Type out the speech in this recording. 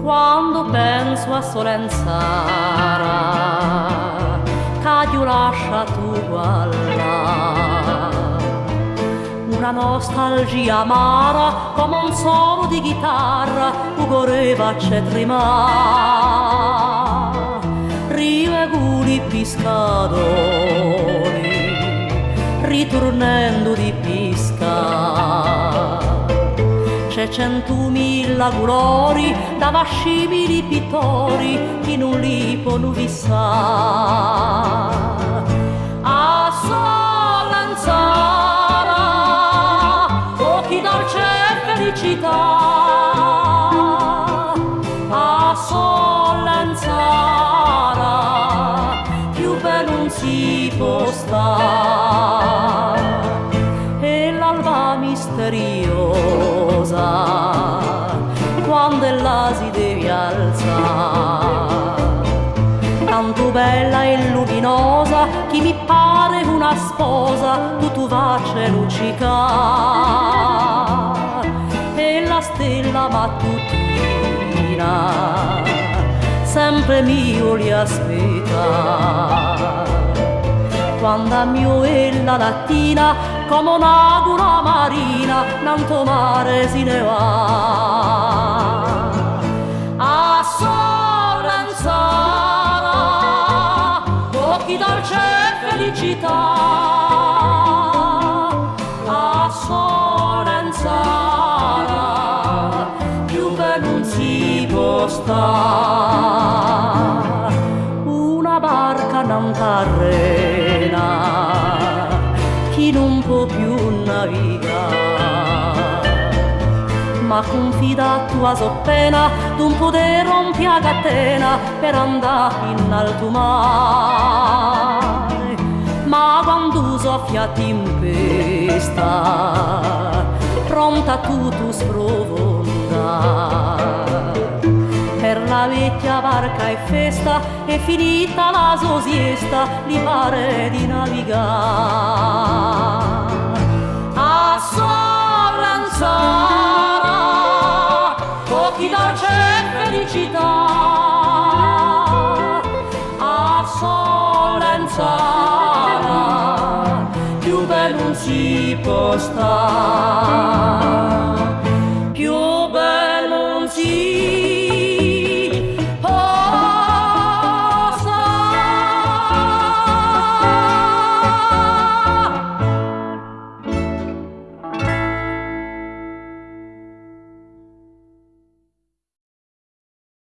Quando penso a Solenzara, che io lascia tu guarda, una nostalgia amara come un suono di chitarra, ugoreva c'è trema, rio e guli pescatori, ritornando di pesca. C'è 100.000 colori da vascibili pittori che non li possono fissare. A Solenzara, occhi dolce e felicità. A Solenzara, più bello non si può stare. E l'alba misteriosa, quando ella si deve alzare, tanto bella e luminosa che mi pare una sposa, tutto vace luccica, e la stella mattutina sempre mio li aspetta. Quando a mio e la lattina come un'agua marina nanto mare si ne va. A Solenzara, occhi dolce e felicità. A Solenzara, più bello non si può stare. Una barca non terrena chi non può più navigare, ma confidato a soppena d'un poter rompere a catena per andare in alto mare. Ma quando soffia tempesta, pronta tutto sprofondare, per la vecchia barca è festa, è finita la sua siesta, gli pare di navigare. A Solenzara, occhi dolce e felicità. A Solenzara, più bello non si può stare.